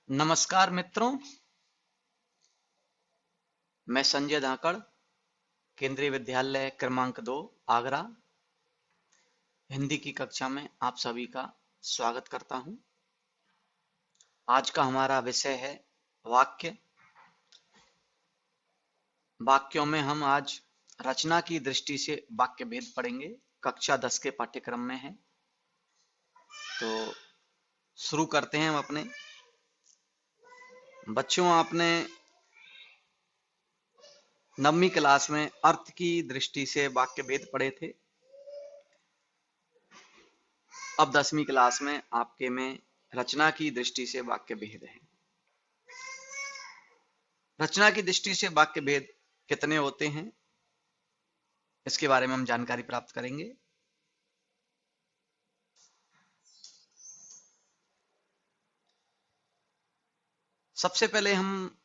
नमस्कार मित्रों, मैं संजय धाकड़, केंद्रीय विद्यालय क्रमांक 2, आगरा, हिंदी की कक्षा में आप सभी का स्वागत करता हूं। आज का हमारा विषय है वाक्य। वाक्यों में हम आज रचना की दृष्टि से वाक्य भेद पढ़ेंगे। कक्षा 10 के पाठ्यक्रम में है। तो शुरू करते हैं हम अपने। बच्चों, आपने 9वीं क्लास में अर्थ की दृष्टि से वाक्य भेद पढ़े थे। अब 10वीं क्लास में आपके में रचना की दृष्टि से वाक्य भेद है। रचना की दृष्टि से वाक्य भेद कितने होते हैं, इसके बारे में हम जानकारी प्राप्त करेंगे। सबसे पहले हम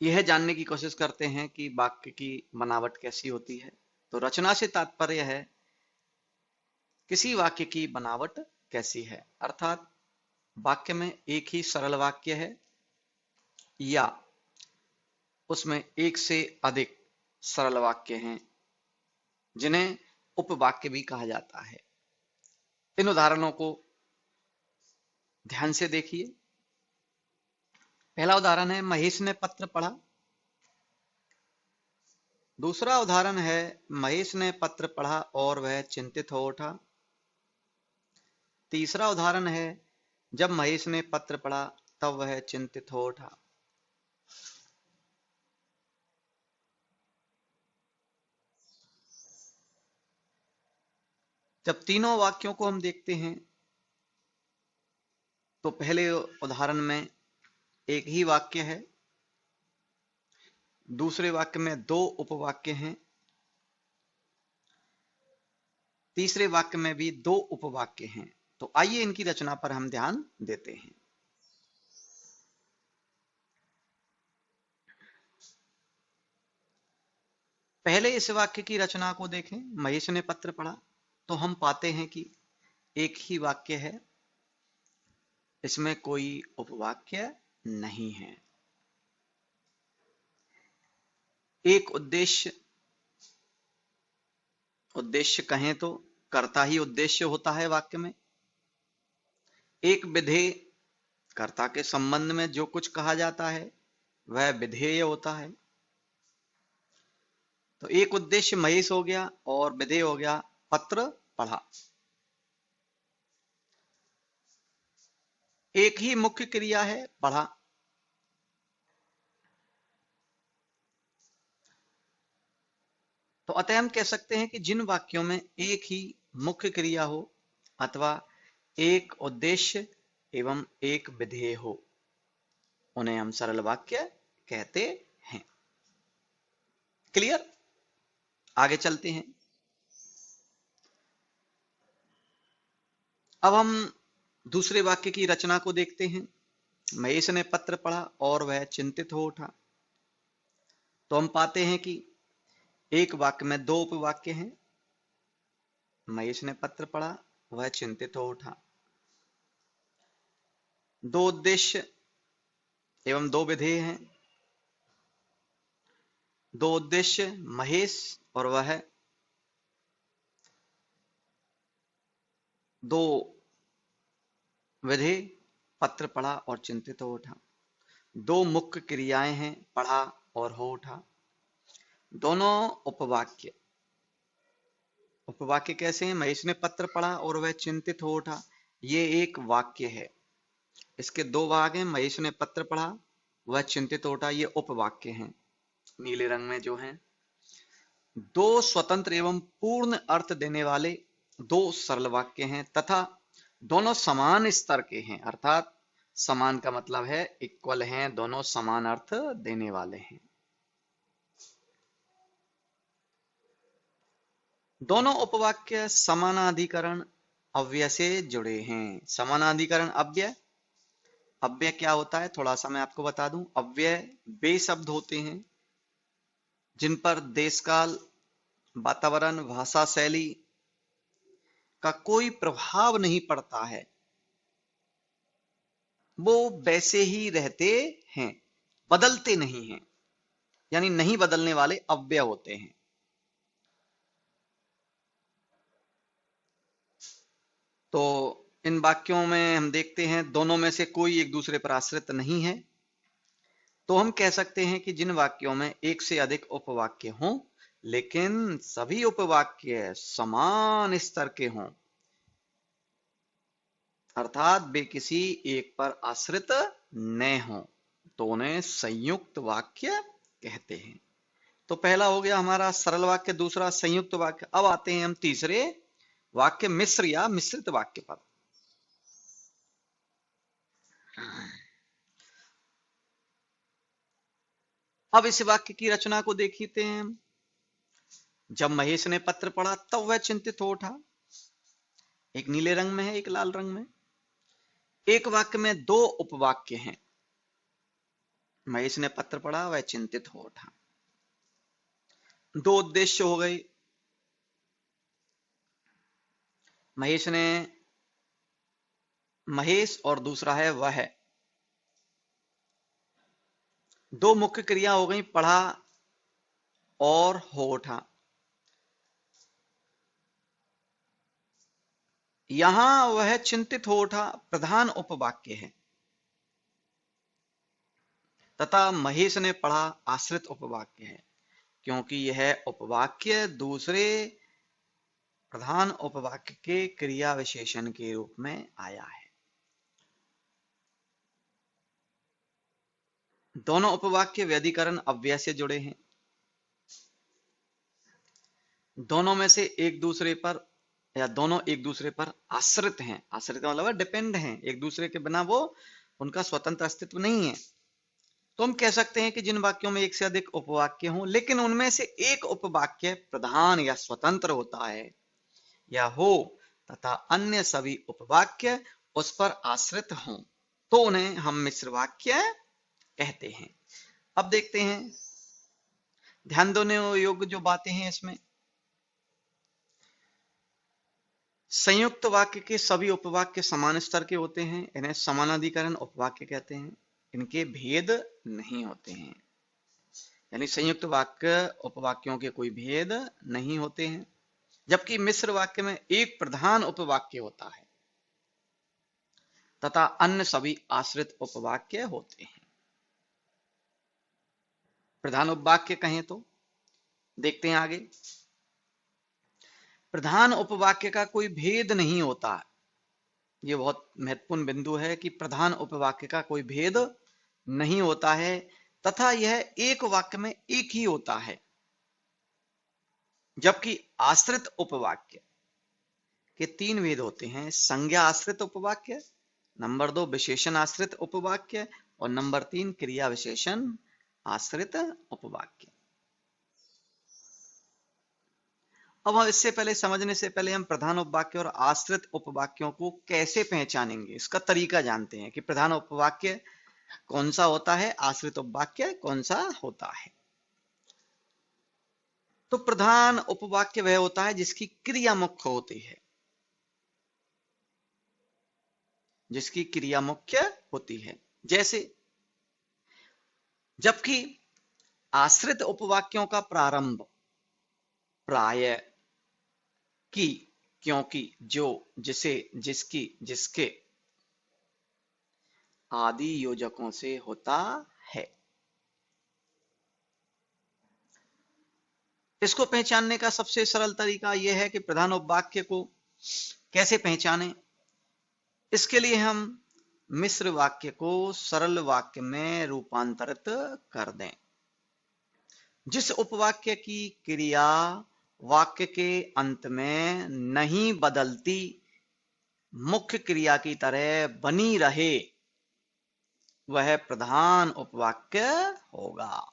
यह जानने की कोशिश करते हैं कि वाक्य की बनावट कैसी होती है। तो रचना से तात्पर्य है किसी वाक्य की बनावट कैसी है, अर्थात वाक्य में एक ही सरल वाक्य है या उसमें एक से अधिक सरल वाक्य हैं, जिन्हें उपवाक्य भी कहा जाता है। इन उदाहरणों को ध्यान से देखिए। पहला उदाहरण है, महेश ने पत्र पढ़ा। दूसरा उदाहरण है, महेश ने पत्र पढ़ा और वह चिंतित हो उठा। तीसरा उदाहरण है, जब महेश ने पत्र पढ़ा तब वह चिंतित हो उठा। जब तीनों वाक्यों को हम देखते हैं तो पहले उदाहरण में एक ही वाक्य है, दूसरे वाक्य में दो उपवाक्य हैं, तीसरे वाक्य में भी दो उपवाक्य हैं। तो आइए इनकी रचना पर हम ध्यान देते हैं। पहले इस वाक्य की रचना को देखें, महेश ने पत्र पढ़ा। तो हम पाते हैं कि एक ही वाक्य है, इसमें कोई उपवाक्य नहीं है। एक उद्देश्य, उद्देश्य कहें तो कर्ता ही उद्देश्य होता है वाक्य में। एक विधेय, कर्ता के संबंध में जो कुछ कहा जाता है वह विधेय होता है। तो एक उद्देश्य महेश हो गया और विधेय हो गया पत्र पढ़ा। एक ही मुख्य क्रिया है, पढ़ा। तो अतः हम कह सकते हैं कि जिन वाक्यों में एक ही मुख्य क्रिया हो अथवा एक उद्देश्य एवं एक विधेय हो, उन्हें हम सरल वाक्य कहते हैं। क्लियर? आगे चलते हैं। अब हम दूसरे वाक्य की रचना को देखते हैं। महेश ने पत्र पढ़ा और वह चिंतित हो उठा। तो हम पाते हैं कि एक वाक्य में दो उपवाक्य हैं। महेश ने पत्र पढ़ा, वह चिंतित हो उठा। दो उद्देश्य एवं दो विधेय हैं। दो उद्देश्य महेश और वह, दो विधेय पत्र पढ़ा और चिंतित हो उठा। दो मुख्य क्रियाएं हैं, पढ़ा और हो उठा। दोनों उपवाक्य, उपवाक्य कैसे हैं? महेश ने पत्र पढ़ा और वह चिंतित हो उठा, ये एक वाक्य है। इसके दो भाग हैं, महेश ने पत्र पढ़ा, वह चिंतित हो उठा, ये उपवाक्य हैं नीले रंग में जो हैं। दो स्वतंत्र एवं पूर्ण अर्थ देने वाले दो सरल वाक्य हैं तथा दोनों समान स्तर के हैं, अर्थात समान का मतलब है इक्वल हैं, दोनों समान अर्थ देने वाले हैं। दोनों उपवाक्य समानाधिकरण अव्यय से जुड़े हैं। समानाधिकरण अव्यय, अव्यय क्या होता है थोड़ा सा मैं आपको बता दूं। अव्यय वे शब्द होते हैं जिन पर देशकाल, वातावरण, भाषा शैली का कोई प्रभाव नहीं पड़ता है। वो वैसे ही रहते हैं, बदलते नहीं हैं, यानी नहीं बदलने वाले अव्यय होते हैं। तो इन वाक्यों में हम देखते हैं दोनों में से कोई एक दूसरे पर आश्रित नहीं है। तो हम कह सकते हैं कि जिन वाक्यों में एक से अधिक उपवाक्य हों लेकिन सभी उपवाक्य समान स्तर के हों, अर्थात वे किसी एक पर आश्रित न हों, तो उन्हें संयुक्त वाक्य कहते हैं। तो पहला हो गया हमारा सरल वाक्य, दूसरा संयुक्त वाक्य। अब आते हैं हम तीसरे वाक्य मिश्र या मिश्रित वाक्य पर। अब इस वाक्य की रचना को देखते हैं हम। जब महेश ने पत्र पढ़ा तब वह चिंतित हो उठा। एक नीले रंग में है, एक लाल रंग में। एक वाक्य में दो उपवाक्य हैं। महेश ने पत्र पढ़ा, वह चिंतित हो उठा। दो उद्देश्य हो गए। महेश ने, महेश और दूसरा है वह। दो मुख्य क्रिया हो गई, पढ़ा और हो उठा। यहां वह चिंतित हो उठा प्रधान उपवाक्य है तथा महेश ने पढ़ा आश्रित उपवाक्य है, क्योंकि यह उपवाक्य दूसरे प्रधान उपवाक्य के क्रिया विशेषण के रूप में आया है। दोनों उपवाक्य व्यधिकरण अव्यय से जुड़े हैं। दोनों में से एक दूसरे पर या दोनों एक दूसरे पर आश्रित हैं। आश्रित का मतलब डिपेंड हैं, एक दूसरे के बिना वो उनका स्वतंत्र अस्तित्व नहीं है। तो हम कह सकते हैं कि जिन वाक्यों में एक से अधिक उपवाक्य हों लेकिन उनमें से एक उपवाक्य प्रधान या स्वतंत्र होता है या हो तथा अन्य सभी उपवाक्य उस पर आश्रित हों, तो उन्हें हम मिश्र वाक्य कहते हैं। अब देखते हैं, ध्यान देने योग्य जो बातें हैं इसमें। संयुक्त वाक्य के सभी उपवाक्य समान स्तर के होते हैं, इन्हें समानाधिकरण उपवाक्य कहते हैं। इनके भेद नहीं होते हैं, यानी संयुक्त वाक्य उपवाक्यों के कोई भेद नहीं होते हैं। जबकि मिश्र वाक्य में एक प्रधान उपवाक्य होता है तथा अन्य सभी आश्रित उपवाक्य होते हैं। प्रधान उपवाक्य कहें तो देखते हैं आगे। प्रधान उपवाक्य का कोई भेद नहीं होता। यह बहुत महत्वपूर्ण बिंदु है कि प्रधान उपवाक्य का कोई भेद नहीं होता है तथा यह एक वाक्य में एक ही होता है। जबकि आश्रित उपवाक्य के तीन भेद होते हैं, संज्ञा आश्रित उपवाक्य, नंबर 2 विशेषण आश्रित उपवाक्य और नंबर 3 क्रिया विशेषण आश्रित उपवाक्य। अब हम इससे पहले समझने से पहले हम प्रधान उपवाक्य और आश्रित उपवाक्यों को कैसे पहचानेंगे, इसका तरीका जानते हैं कि प्रधान उपवाक्य कौन सा होता है, आश्रित उपवाक्य कौन सा होता है। तो प्रधान उपवाक्य वह होता है जिसकी क्रिया मुख्य होती है, जिसकी क्रिया मुख्य होती है। जैसे, जबकि आश्रित उपवाक्यों का प्रारंभ प्राय की, क्योंकि, जो, जिसे, जिसकी, जिसके आदि योजकों से होता है। इसको पहचानने का सबसे सरल तरीका यह है कि प्रधान उपवाक्य को कैसे पहचानें। इसके लिए हम मिश्र वाक्य को सरल वाक्य में रूपांतरित कर दें। जिस उपवाक्य की क्रिया वाक्य के अंत में नहीं बदलती, मुख्य क्रिया की तरह बनी रहे, वह प्रधान उपवाक्य होगा।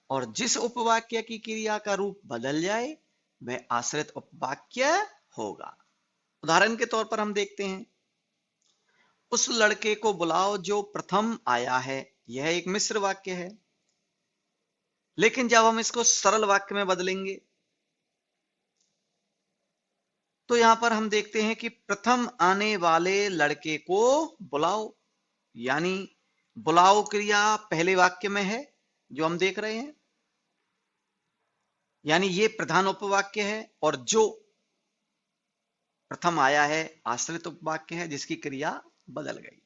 और जिस उपवाक्य की क्रिया का रूप बदल जाए वह आश्रित उपवाक्य होगा। उदाहरण के तौर पर हम देखते हैं, उस लड़के को बुलाओ जो प्रथम आया है। यह एक मिश्र वाक्य है, लेकिन जब हम इसको सरल वाक्य में बदलेंगे तो यहां पर हम देखते हैं कि प्रथम आने वाले लड़के को बुलाओ। यानी बुलाओ क्रिया पहले वाक्य में है जो हम देख रहे हैं, यानी ये प्रधान उपवाक्य है, और जो प्रथम आया है आश्रित उपवाक्य है जिसकी क्रिया बदल गई।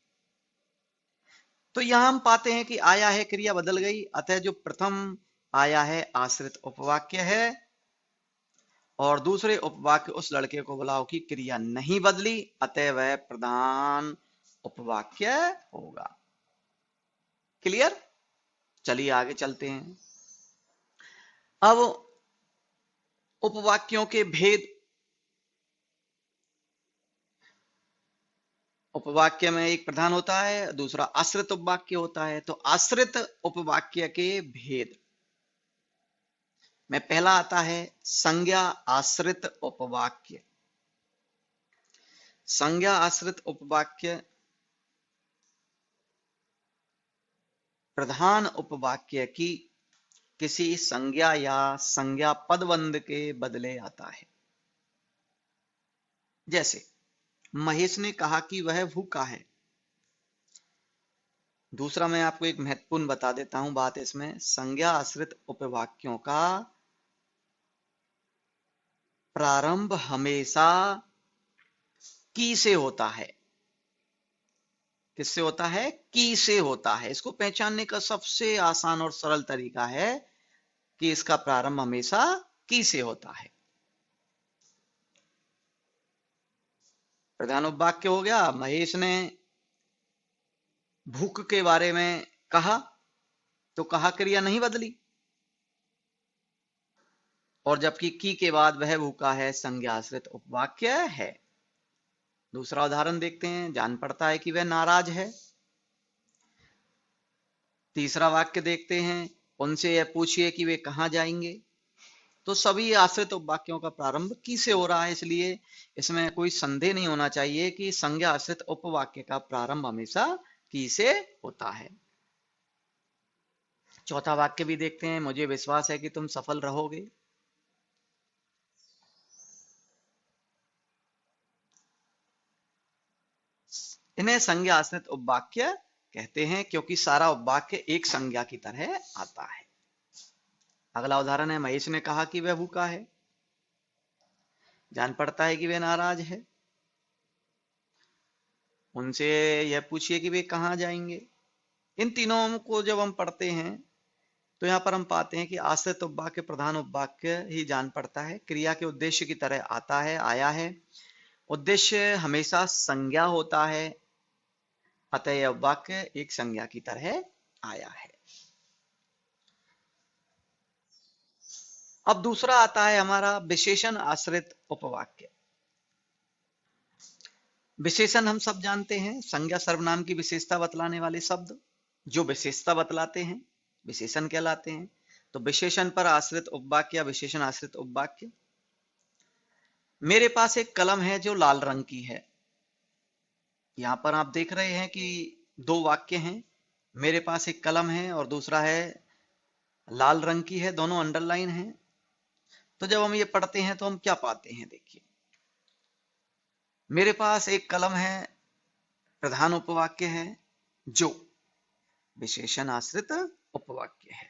तो यहां हम पाते हैं कि आया है क्रिया बदल गई, अतः जो प्रथम आया है आश्रित उपवाक्य है, और दूसरे उपवाक्य उस लड़के को बुलाओ की क्रिया नहीं बदली, अतः वह प्रधान उपवाक्य होगा। क्लियर? चलिए आगे चलते हैं। अब उपवाक्यों के भेद। उपवाक्य में एक प्रधान होता है, दूसरा आश्रित उपवाक्य होता है। तो आश्रित उपवाक्य के भेद में पहला आता है संज्ञा आश्रित उपवाक्य। संज्ञा आश्रित उपवाक्य प्रधान उपवाक्य की किसी संज्ञा या संज्ञा पदबंध के बदले आता है। जैसे महेश ने कहा कि वह भूखा है। दूसरा मैं आपको एक महत्वपूर्ण बता देता हूं बात इसमें, संज्ञा आश्रित उपवाक्यों का प्रारंभ हमेशा की से होता है। किससे होता है? की से होता है। इसको पहचानने का सबसे आसान और सरल तरीका है कि इसका प्रारंभ हमेशा की से होता है। प्रधान उपवाक्य हो गया, महेश ने भूख के बारे में कहा, तो कहा क्रिया नहीं बदली, और जबकि की के बाद वह भूखा है संज्ञा आश्रित उपवाक्य है। दूसरा उदाहरण देखते हैं, जान पड़ता है कि वह नाराज है। तीसरा वाक्य देखते हैं, उनसे यह पूछिए कि वे कहां जाएंगे। तो सभी आश्रित उपवाक्यों का प्रारंभ की से हो रहा है, इसलिए इसमें कोई संदेह नहीं होना चाहिए कि संज्ञा आश्रित उपवाक्य का प्रारंभ हमेशा की से होता है। चौथा वाक्य भी देखते हैं, मुझे विश्वास है कि तुम सफल रहोगे। इन्हें संज्ञा आश्रित उपवाक्य कहते हैं क्योंकि सारा उपवाक्य एक संज्ञा की तरह आता है। अगला उदाहरण है, महेश ने कहा कि वह भूखा है। जान पड़ता है कि वे नाराज है। उनसे यह पूछिए कि वे कहां जाएंगे। इन तीनों को जब हम पढ़ते हैं तो यहां पर हम पाते हैं कि आश्रित उपवाक्य प्रधान उपवाक्य ही जान पड़ता है, क्रिया के उद्देश्य की तरह आता है, आया है। उद्देश्य हमेशा संज्ञा होता है, अतः यह वाक्य एक संज्ञा की तरह आया है। अब दूसरा आता है हमारा विशेषण आश्रित उपवाक्य। विशेषण हम सब जानते हैं, संज्ञा सर्वनाम की विशेषता बतलाने वाले शब्द जो विशेषता बतलाते हैं विशेषण कहलाते हैं। तो विशेषण पर आश्रित उपवाक्य या विशेषण आश्रित उपवाक्य। मेरे पास एक कलम है जो लाल रंग की है। यहां पर आप देख रहे हैं कि दो वाक्य हैं, मेरे पास एक कलम है और दूसरा है लाल रंग की है, दोनों अंडरलाइन हैं। तो जब हम ये पढ़ते हैं तो हम क्या पाते हैं, देखिए, मेरे पास एक कलम है प्रधान उपवाक्य है जो विशेषण आश्रित उपवाक्य है।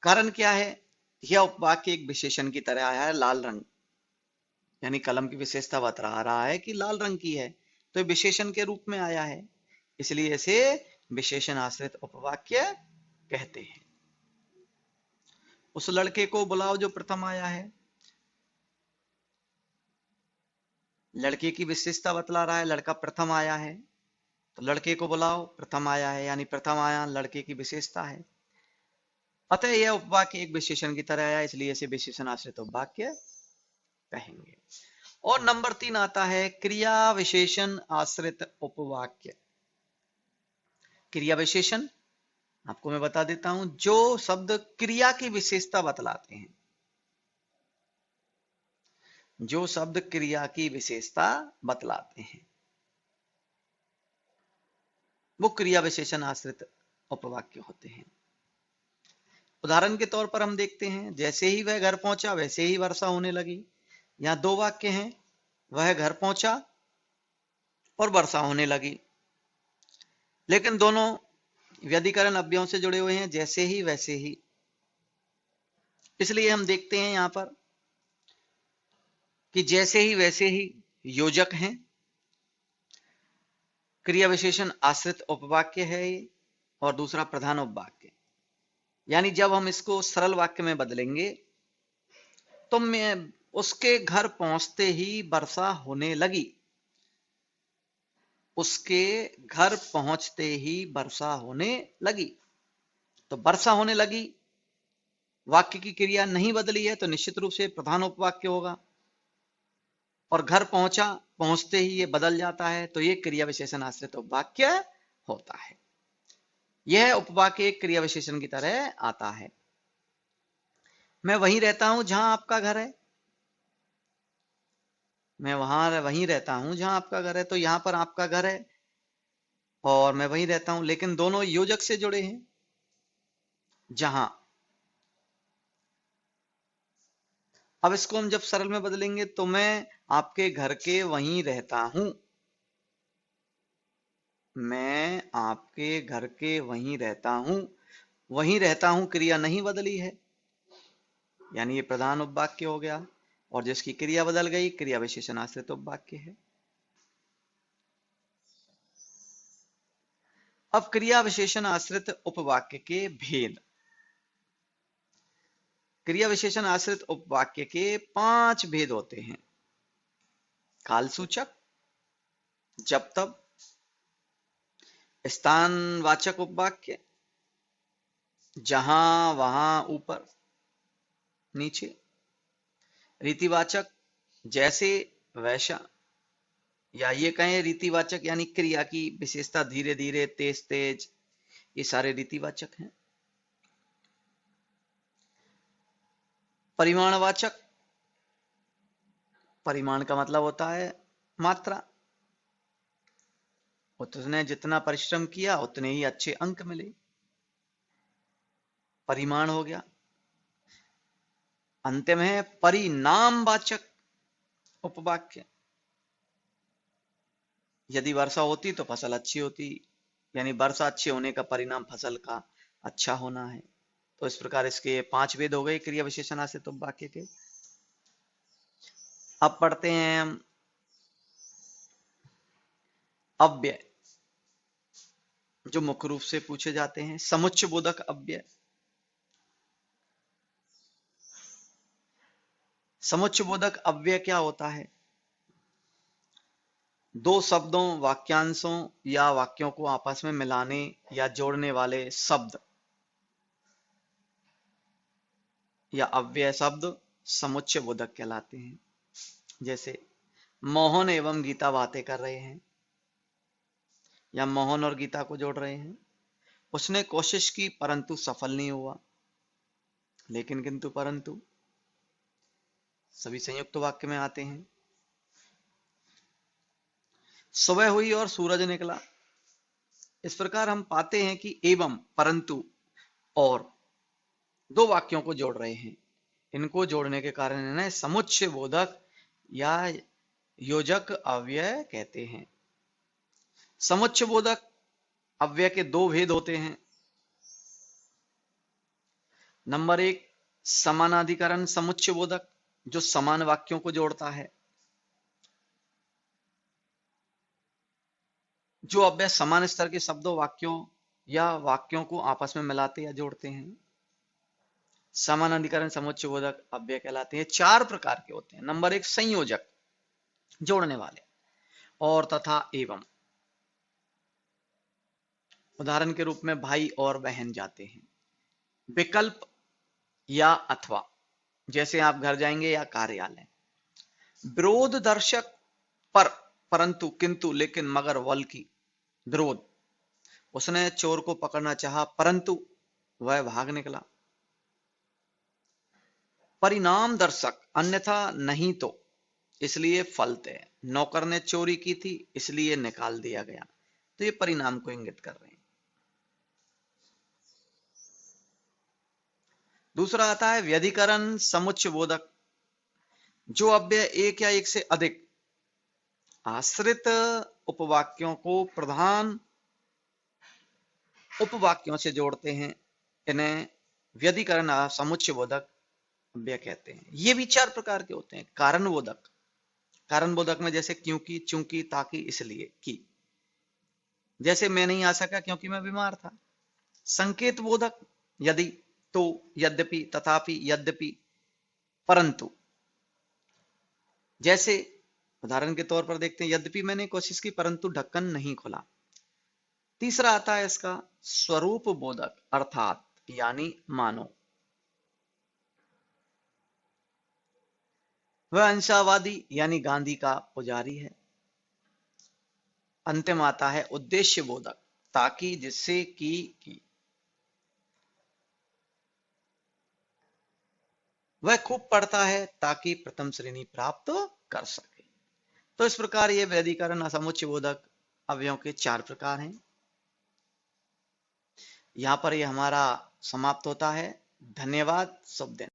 कारण क्या है? यह उपवाक्य एक विशेषण की तरह आया है, लाल रंग, यानी कलम की विशेषता बता रहा है कि लाल रंग की है, तो विशेषण के रूप में आया है, इसलिए इसे विशेषण आश्रित उपवाक्य कहते हैं। उस लड़के को बुलाओ जो प्रथम आया है, लड़के की विशेषता बतला रहा है, लड़का प्रथम आया है, तो लड़के को बुलाओ, प्रथम आया है, यानी प्रथम आया लड़के की विशेषता है, अतः यह उपवाक्य एक विशेषण की तरह आया, इसलिए इसे विशेषण आश्रित उपवाक्य कहेंगे। और नंबर 3 आता है क्रिया विशेषण आश्रित उपवाक्य। क्रिया विशेषण आपको मैं बता देता हूं, जो शब्द क्रिया की विशेषता बतलाते हैं, जो शब्द क्रिया की विशेषता बतलाते हैं वो क्रिया विशेषण आश्रित उपवाक्य होते हैं। उदाहरण के तौर पर हम देखते हैं, जैसे ही वह घर पहुंचा वैसे ही वर्षा होने लगी। यहां दो वाक्य हैं, वह घर पहुंचा और वर्षा होने लगी। लेकिन दोनों व्यधिकरण अव्ययों से जुड़े हुए हैं, जैसे ही वैसे ही। इसलिए हम देखते हैं यहां पर कि जैसे ही वैसे ही योजक हैं, क्रिया विशेषण आश्रित उपवाक्य है ये, और दूसरा प्रधान उपवाक्य। यानी जब हम इसको सरल वाक्य में बदलेंगे तो मैं उसके घर पहुंचते ही वर्षा होने लगी। उसके घर पहुंचते ही वर्षा होने लगी। तो वर्षा होने लगी, वाक्य की क्रिया नहीं बदली है, तो निश्चित रूप से प्रधान उपवाक्य होगा। और घर पहुंचा, पहुंचते ही ये बदल जाता है, तो ये क्रिया विशेषण आश्रित उपवाक्य होता है। यह उपवाक्य एक क्रिया विशेषण की तरह आता है। मैं वहीं रहता हूं जहां आपका घर है। मैं वहीं रहता हूं जहां आपका घर है, तो यहां पर आपका घर है और मैं वहीं रहता हूं, लेकिन दोनों योजक से जुड़े हैं। जहां, अब इसको हम जब सरल में बदलेंगे तो मैं आपके घर के वहीं रहता हूं। मैं आपके घर के वहीं रहता हूं। वहीं रहता हूं क्रिया नहीं बदली है, यानी ये प्रधान उपवाक्य हो गया। और जिसकी क्रिया बदल गई, क्रिया विशेषण आश्रित उपवाक्य है। अब क्रिया विशेषण आश्रित उपवाक्य के भेद। क्रिया विशेषण आश्रित उपवाक्य के 5 भेद होते हैं। कालसूचक, जब तब, स्थानवाचक उपवाक्य, जहां वहां ऊपर नीचे, रीतिवाचक, जैसे वैसा, या ये कहें रीतिवाचक यानी क्रिया की विशेषता, धीरे धीरे, तेज तेज, ये सारे रीतिवाचक हैं। परिमाणवाचक, परिमाण का मतलब होता है मात्रा। उसने जितना परिश्रम किया उतने ही अच्छे अंक मिले, परिमाण हो गया। अंतिम है परिणामवाचक उपवाक्य। यदि वर्षा होती तो फसल अच्छी होती, यानी वर्षा अच्छे होने का परिणाम फसल का अच्छा होना है। तो इस प्रकार इसके 5 भेद हो गए क्रिया विशेषण आश्रित उपवाक्य के। अब पढ़ते हैं हम अव्यय, जो मुख्य रूप से पूछे जाते हैं। समुच्चय बोधक अव्यय। समुच्चय बोधक अव्यय क्या होता है? दो शब्दों, वाक्यांशों या वाक्यों को आपस में मिलाने या जोड़ने वाले शब्द या अव्यय शब्द समुच्चय बोधक कहलाते हैं। जैसे मोहन एवं गीता बातें कर रहे हैं, या मोहन और गीता को जोड़ रहे हैं। उसने कोशिश की परंतु सफल नहीं हुआ। लेकिन, किंतु, परंतु सभी संयुक्त वाक्य में आते हैं। सुबह हुई और सूरज निकला। इस प्रकार हम पाते हैं कि एवं, परंतु और दो वाक्यों को जोड़ रहे हैं। इनको जोड़ने के कारण इन्हें समुच्चय बोधक या योजक अव्यय कहते हैं। समुच्चय बोधक अव्यय के 2 भेद होते हैं। नंबर 1, समानाधिकरण समुच्चय बोधक, जो समान वाक्यों को जोड़ता है। जो अव्यय समान स्तर के शब्दों, वाक्यों या वाक्यों को आपस में मिलाते या जोड़ते हैं, समानाधिकरण समुच्चय बोधक अव्यय कहलाते हैं। 4 प्रकार के होते हैं। नंबर 1, संयोजक, जोड़ने वाले, और, तथा, एवं। उदाहरण के रूप में भाई और बहन जाते हैं। विकल्प या अथवा, जैसे आप घर जाएंगे या कार्यालय। विरोध दर्शक, पर, परंतु, किंतु, लेकिन, मगर, वल की, विरोध। उसने चोर को पकड़ना चाहा परंतु वह भाग निकला। परिणाम दर्शक, अन्यथा, नहीं तो, इसलिए फलते। नौकर ने चोरी की थी इसलिए निकाल दिया गया। तो ये परिणाम को इंगित कर रहे हैं। दूसरा आता है व्यधिकरण समुच्चय बोधक, जो अव्यय एक या एक से अधिक आश्रित उपवाक्यों को प्रधान उपवाक्यों से जोड़ते हैं, इन्हें व्यधिकरण समुच्चय बोधक अव्यय कहते हैं। ये भी 4 प्रकार के होते हैं। कारण बोधक, कारण बोधक में जैसे क्योंकि, चूंकि, ताकि, इसलिए, कि। जैसे मैं नहीं आ सका क्योंकि मैं बीमार था। संकेत बोधक, यदि, तो, यद्यपि, तथापि, यद्यपि, परंतु। जैसे उदाहरण के तौर पर देखते हैं, यद्यपि मैंने कोशिश की परंतु ढक्कन नहीं खुला। तीसरा आता है इसका स्वरूप बोधक, अर्थात यानी मानो। वह अंशावादी यानी गांधी का पुजारी है। अंतिम आता है उद्देश्य बोधक, ताकि, जिससे, की। वह खूब पढ़ता है ताकि प्रथम श्रेणी प्राप्त कर सके। तो इस प्रकार ये व्यधिकरण समुच्चय बोधक अवयवों के 4 प्रकार हैं। यहां पर ये हमारा समाप्त होता है। धन्यवाद। शुभ दिन।